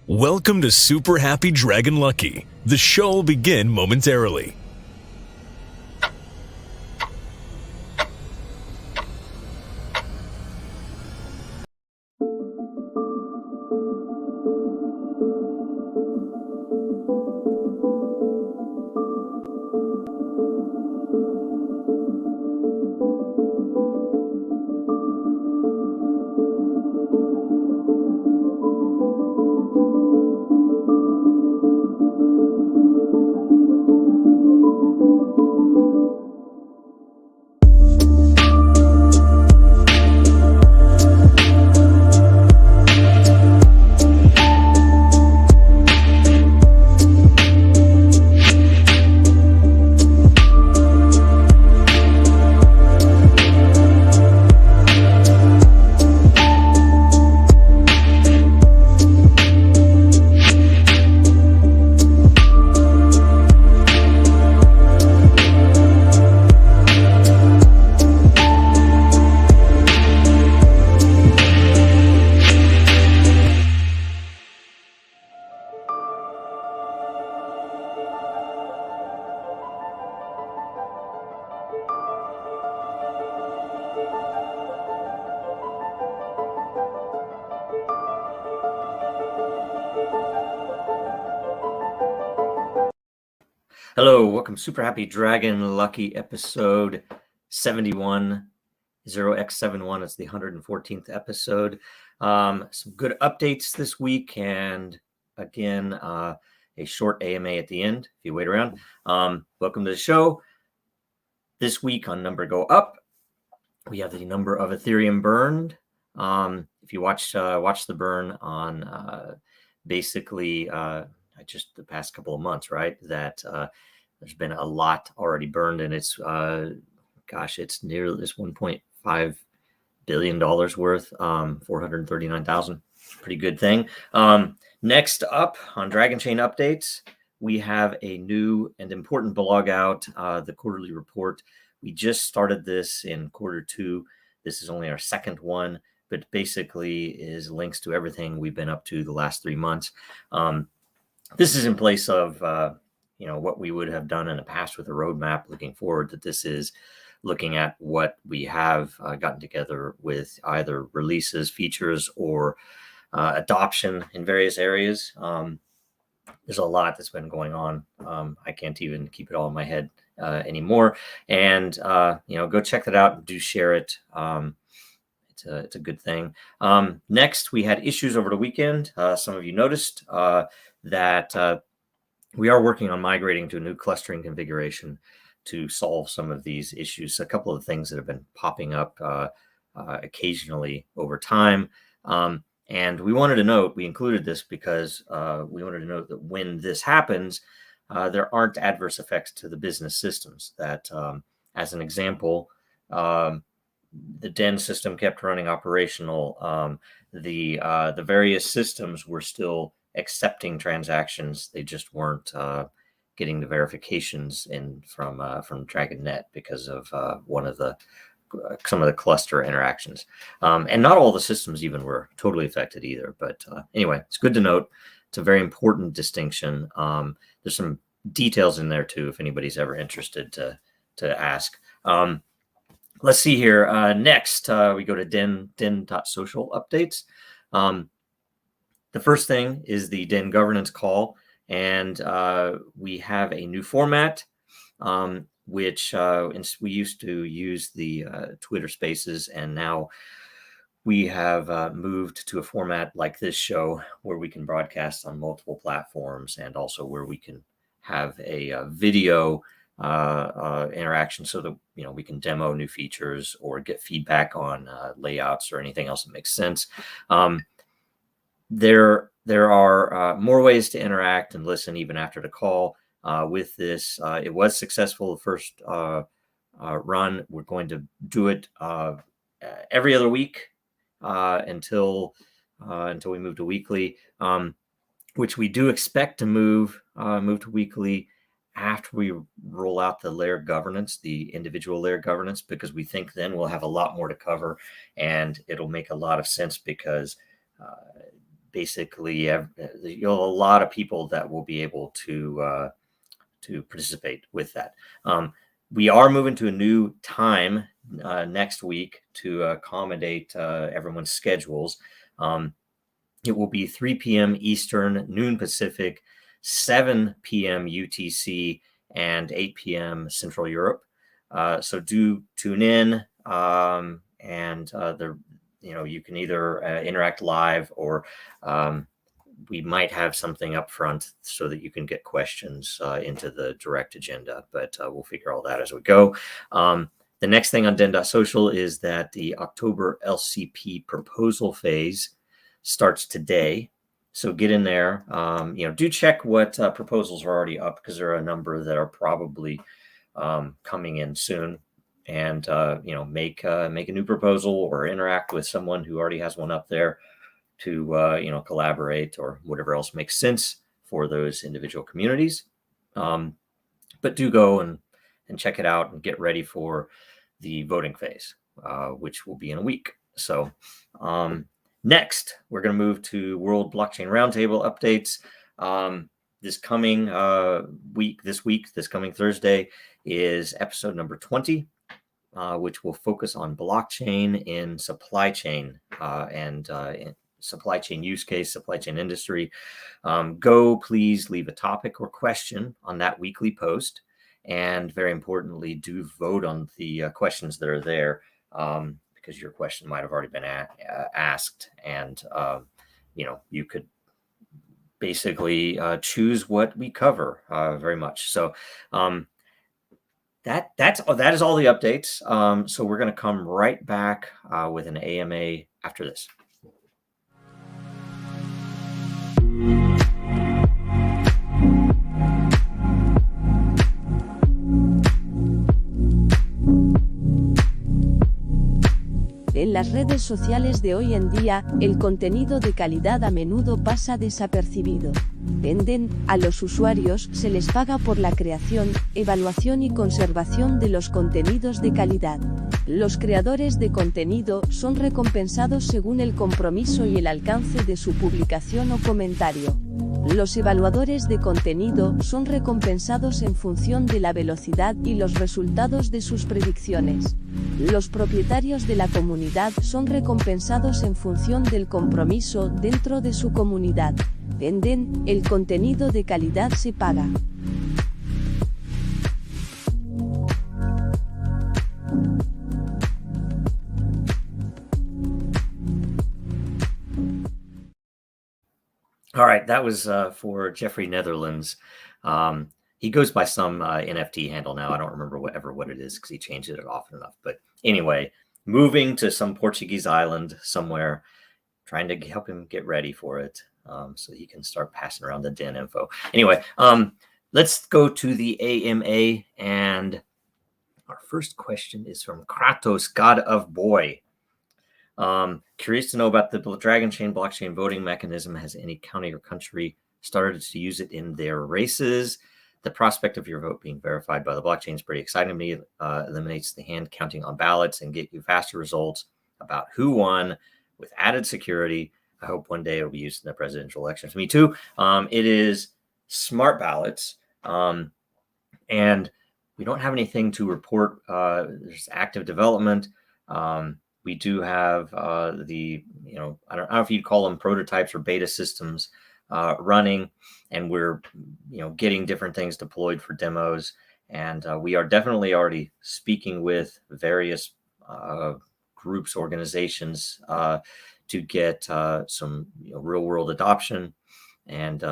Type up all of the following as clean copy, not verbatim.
Welcome to Super Happy Dragon Lucky. The show will begin momentarily. Hello, welcome Super Happy Dragon Lucky episode 71, 0x71. It's the 114th episode. Some good updates this week, and again, a short AMA at the end if you wait around. Welcome to the show. This week on Number Go Up, we have the number of Ethereum burned. If you watch the burn on basically just the past couple of months, right? That there's been a lot already burned, and it's it's nearly this $1.5 billion worth, 439,000. Pretty good thing. Next up on Dragonchain updates, we have a new and important blog out, the quarterly report. We just started this in quarter 2. This is only our second one, but basically is links to everything we've been up to the last 3 months. This is in place of, what we would have done in the past with a roadmap looking forward. That this is looking at what we have gotten together with either releases, features, or adoption in various areas. There's a lot that's been going on. I can't even keep it all in my head anymore. And, go check that out and do share it. It's a good thing. Next, we had issues over the weekend. Some of you noticed that we are working on migrating to a new clustering configuration to solve some of these issues. A couple of things that have been popping up occasionally over time. And we wanted to note, we included this because we wanted to note that when this happens, there aren't adverse effects to the business systems. That, as an example, the Den system kept running operational. The various systems were still accepting transactions. They just weren't getting the verifications in from DragonNet because of some of the cluster interactions. And not all the systems even were totally affected either. But anyway, it's good to note. It's a very important distinction. There's some details in there too, if anybody's ever interested to ask. Let's see here. Next, we go to Den.Social updates. The first thing is the Den governance call, and we have a new format, which we used to use the Twitter Spaces, and now we have moved to a format like this show where we can broadcast on multiple platforms, and also where we can have a video interaction so that we can demo new features or get feedback on layouts or anything else that makes sense. There are more ways to interact and listen even after the call. With this, it was successful the first run. We're going to do it every other week until we move to weekly, which we do expect to move to weekly after we roll out the layer governance, the individual layer governance, because we think then we'll have a lot more to cover, and it'll make a lot of sense because basically you'll have a lot of people that will be able to participate with that. We are moving to a new time next week to accommodate everyone's schedules. It will be 3 p.m. Eastern, noon Pacific, 7 p.m. UTC, and 8 p.m. Central Europe. So do tune in, and you can either interact live, or we might have something up front so that you can get questions into the direct agenda, but we'll figure all that as we go. The next thing on Den.Social is that the October LCP proposal phase starts today. So get in there. Do check what proposals are already up, because there are a number that are probably coming in soon. And make a new proposal or interact with someone who already has one up there to collaborate or whatever else makes sense for those individual communities. But do go and check it out and get ready for the voting phase, which will be in a week. So next, we're going to move to World Blockchain Roundtable updates. This coming this coming Thursday is episode number 20, which will focus on blockchain in supply chain and supply chain use case, supply chain industry. Please leave a topic or question on that weekly post. And very importantly, do vote on the questions that are there, because your question might have already been asked. And, you could basically choose what we cover very much. So that is all the updates. So we're going to come right back with an AMA after this. En las redes sociales de hoy en día, el contenido de calidad a menudo pasa desapercibido. A los usuarios se les paga por la creación, evaluación y conservación de los contenidos de calidad. Los creadores de contenido son recompensados según el compromiso y el alcance de su publicación o comentario. Los evaluadores de contenido son recompensados en función de la velocidad y los resultados de sus predicciones. Los propietarios de la comunidad son recompensados en función del compromiso dentro de su comunidad. El contenido de calidad se paga. All right, that was for Jeffrey Netherlands. He goes by some NFT handle now. I don't remember what it is, because he changed it often enough. But anyway, moving to some Portuguese island somewhere, trying to help him get ready for it, so he can start passing around the Den info. Anyway, let's go to the AMA, and our first question is from Kratos, God of Boy. Curious to know about the Dragonchain blockchain voting mechanism. Has any county or country started to use it in their races? The prospect of your vote being verified by the blockchain is pretty exciting to me. Eliminates the hand counting on ballots and get you faster results about who won with added security. I hope one day it'll be used in the presidential elections. Me too. It is smart ballots, and we don't have anything to report. There's active development. We do have I don't know if you'd call them prototypes or beta systems running, and we're getting different things deployed for demos. And we are definitely already speaking with various groups, organizations to get some real world adoption. And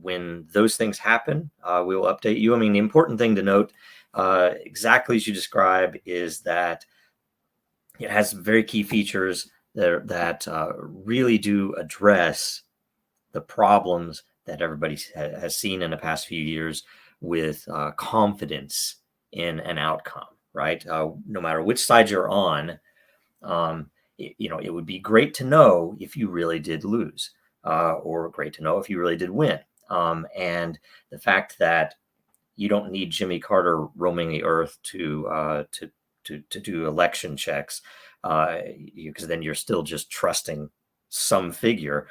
when those things happen, we will update you. I mean, the important thing to note, exactly as you describe, is that it has very key features that really do address the problems that everybody has seen in the past few years with confidence in an outcome, right? No matter which side you're on, it would be great to know if you really did lose, or great to know if you really did win. And the fact that you don't need Jimmy Carter roaming the earth to do election checks, because then you're still just trusting some figure.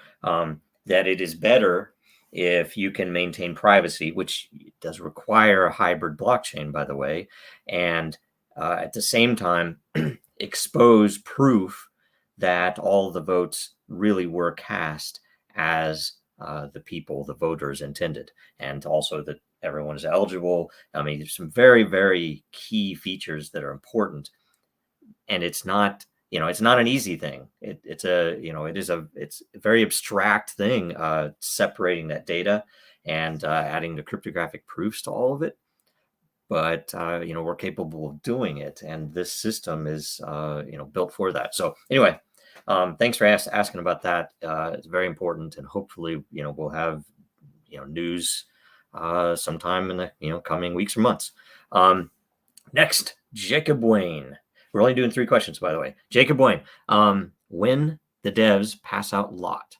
that it is better if you can maintain privacy, which does require a hybrid blockchain, by the way, and at the same time expose proof that all the votes really were cast as the voters intended, and also that everyone is eligible. I mean, there's some very, very key features that are important, and it's not an easy thing. It's a very abstract thing, separating that data and adding the cryptographic proofs to all of it. But we're capable of doing it, and this system is built for that. So anyway, thanks for asking about that. It's very important, and hopefully we'll have news sometime in the coming weeks or months. Next, Jacob Wayne. We're only doing 3 questions, by the way. Jacob Wayne, when the devs pass out lot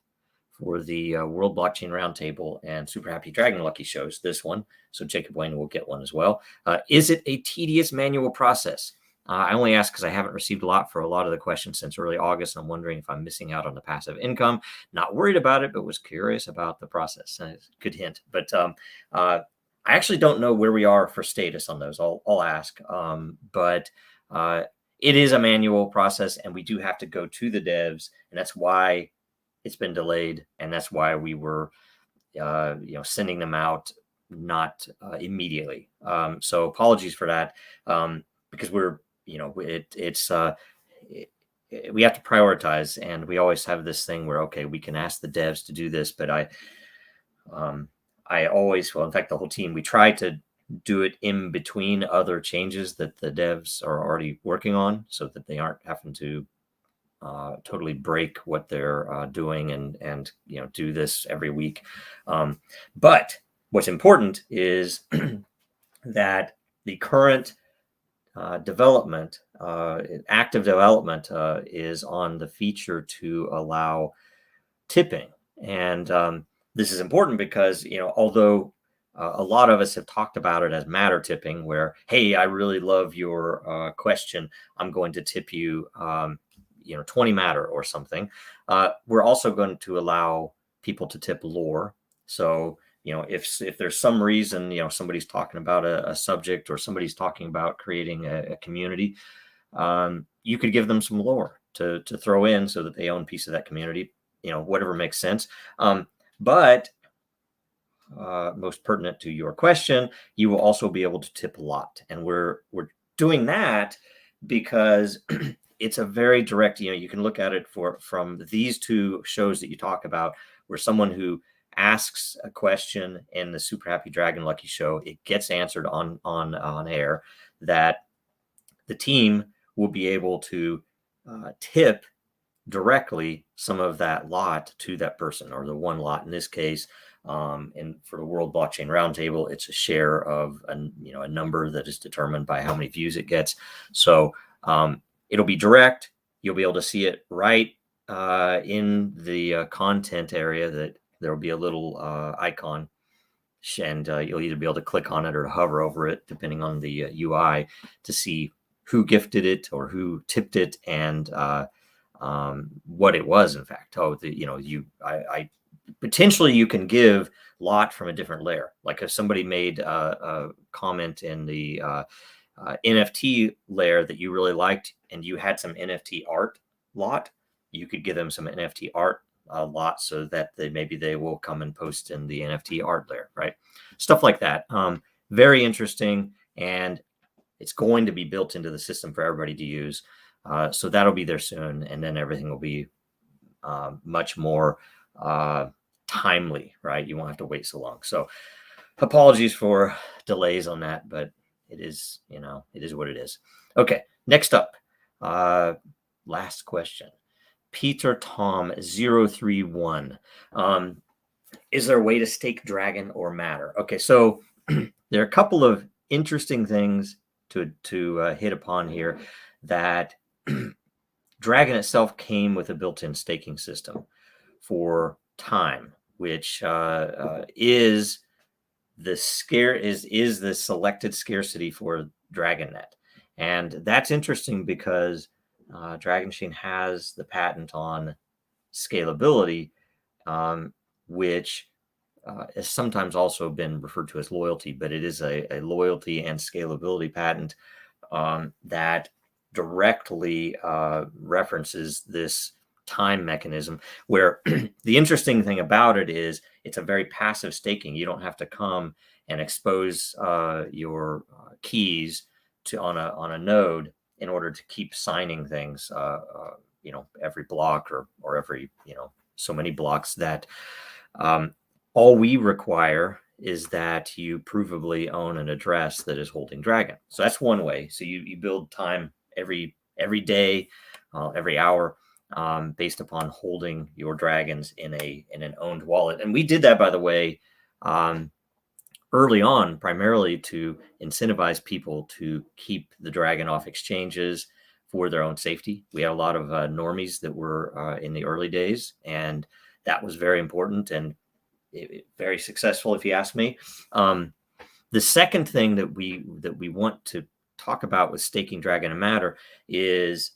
for the World Blockchain Roundtable and Super Happy Dragon Lucky shows, this one, so Jacob Wayne will get one as well. Is it a tedious manual process? I only ask because I haven't received a lot for a lot of the questions since early August, and I'm wondering if I'm missing out on the passive income. Not worried about it, but was curious about the process. Good hint. But I actually don't know where we are for status on those. I'll ask. But it is a manual process, and we do have to go to the devs, and that's why it's been delayed, and that's why we were sending them out not immediately. So apologies for that, because we're we have to prioritize, and we always have this thing where, okay, we can ask the devs to do this, but I always, well, in fact, the whole team, we try to do it in between other changes that the devs are already working on, so that they aren't having to totally break what they're doing and do this every week. But what's important is that the current development, active development, is on the feature to allow tipping. And this is important because, although a lot of us have talked about it as matter tipping, where, hey, I really love your question, I'm going to tip you 20 matter or something. We're also going to allow people to tip lore. So if there's some reason somebody's talking about a subject, or somebody's talking about creating a community, you could give them some lore to throw in so that they own a piece of that community, whatever makes sense. But most pertinent to your question, you will also be able to tip a lot, and we're doing that because it's a very direct, you can look at it from these 2 shows that you talk about, where someone who asks a question in the Super Happy Dragon Lucky show, it gets answered on air, that the team will be able to tip directly some of that lot to that person, or the one lot in this case. And for the World Blockchain Roundtable, it's a share of a number that is determined by how many views it gets. So it'll be direct. You'll be able to see it right in the content area. That there will be a little icon, and you'll either be able to click on it or hover over it, depending on the UI, to see who gifted it or who tipped it, and what it was. In fact, potentially you can give lot from a different layer. Like if somebody made a comment in the NFT layer that you really liked, and you had some NFT art lot, you could give them some NFT art lot, so that maybe they will come and post in the NFT art layer, right? Stuff like that. Very interesting, and it's going to be built into the system for everybody to use. So that'll be there soon, and then everything will be much more timely, right? You won't have to wait so long. So apologies for delays on that, but it is what it is. Okay, next up, last question. Peter Tom 031. Is there a way to stake Dragon or Matter? Okay, so there are a couple of interesting things to hit upon here. That Dragon itself came with a built-in staking system for time, which is the selected scarcity for DragonNet. And that's interesting because Dragonchain has the patent on scalability, which has sometimes also been referred to as loyalty, but it is a loyalty and scalability patent that directly references this time mechanism, where the interesting thing about it is it's a very passive staking. You don't have to come and expose your keys on a node in order to keep signing things, every block or every, so many blocks. That all we require is that you provably own an address that is holding Dragon. So that's one way. So you build time every day, every hour, based upon holding your dragons in an owned wallet. And we did that, by the way, early on, primarily to incentivize people to keep the Dragon off exchanges for their own safety. We had a lot of normies that were in the early days, and that was very important and very successful, if you ask me. The second thing that we want to talk about with staking Dragon and Matter is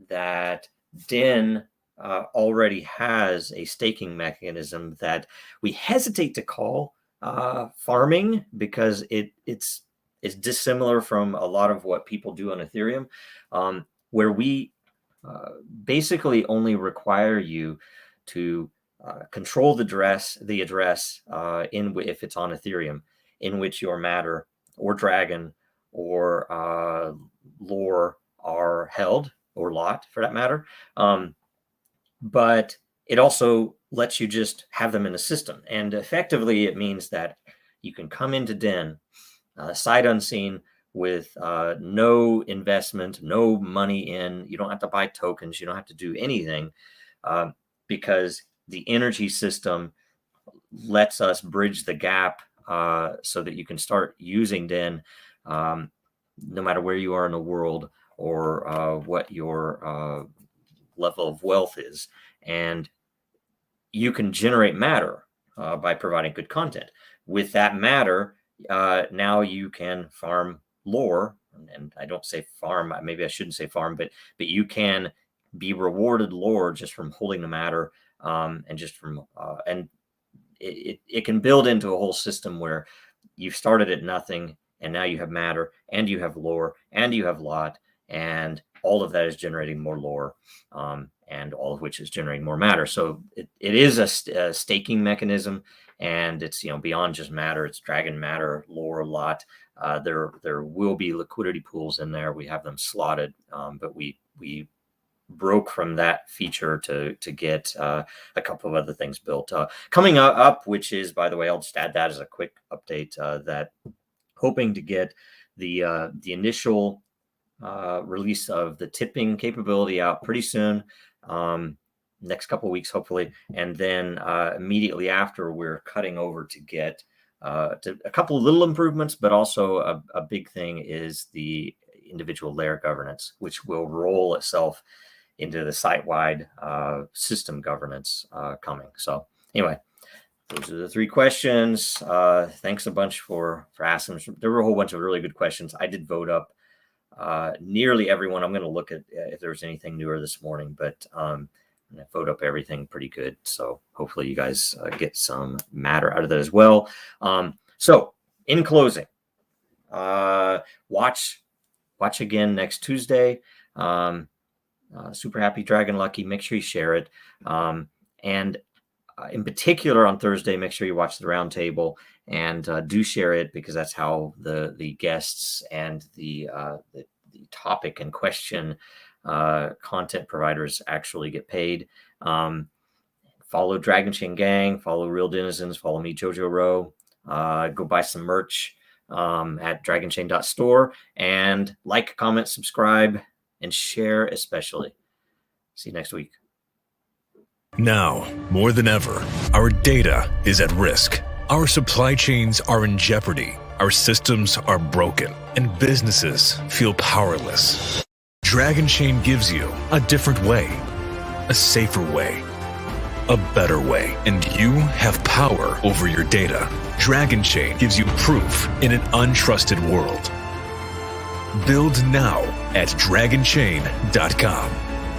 that Den already has a staking mechanism that we hesitate to call farming, because it's dissimilar from a lot of what people do on Ethereum, where we basically only require you to control the address if it's on Ethereum, in which your Matter or Dragon or lore are held, or lot for that matter. But it also lets you just have them in the system. And effectively, it means that you can come into Den sight unseen with no investment, no money in. You don't have to buy tokens. You don't have to do anything, because the energy system lets us bridge the gap so that you can start using Den no matter where you are in the world, or what your level of wealth is. And you can generate Matter by providing good content. With that Matter, now you can farm lore. And I don't say farm, maybe I shouldn't say farm, but you can be rewarded lore just from holding the Matter, and just from and it can build into a whole system where you've started at nothing, and now you have Matter, and you have lore, and you have lot, and all of that is generating more lore, and all of which is generating more Matter. So it is a staking mechanism, and it's beyond just Matter. It's Dragon, Matter, lore, lot. There will be liquidity pools in there. We have them slotted, but we broke from that feature to get a couple of other things built. Coming up, which is, by the way, I'll just add that as a quick update, that hoping to get the initial release of the tipping capability out pretty soon, next couple of weeks, hopefully. And then immediately after, we're cutting over to get to a couple of little improvements, but also a big thing is the individual layer governance, which will roll itself into the site-wide system governance coming. So anyway, those are the three questions. Thanks a bunch for asking. There were a whole bunch of really good questions. I did vote up nearly everyone. I'm going to look at if there's anything newer this morning, but I vote up everything pretty good. So hopefully you guys get some Matter out of that as well. So in closing, watch again next Tuesday. Super Happy Dragon Lucky. Make sure you share it. And in particular on Thursday, make sure you watch the roundtable and do share it, because that's how the guests and the topic and question content providers actually get paid. Follow Dragonchain Gang, follow Real Denizens, follow me, Jojo Rowe. Go buy some merch at dragonchain.store, and like, comment, subscribe, and share especially. See you next week. Now, more than ever, our data is at risk. Our supply chains are in jeopardy. Our systems are broken, and businesses feel powerless. Dragonchain gives you a different way, a safer way, a better way, and you have power over your data. Dragonchain gives you proof in an untrusted world. Build now at dragonchain.com.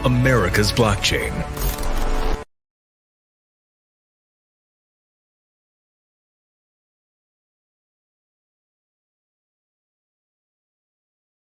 America's blockchain.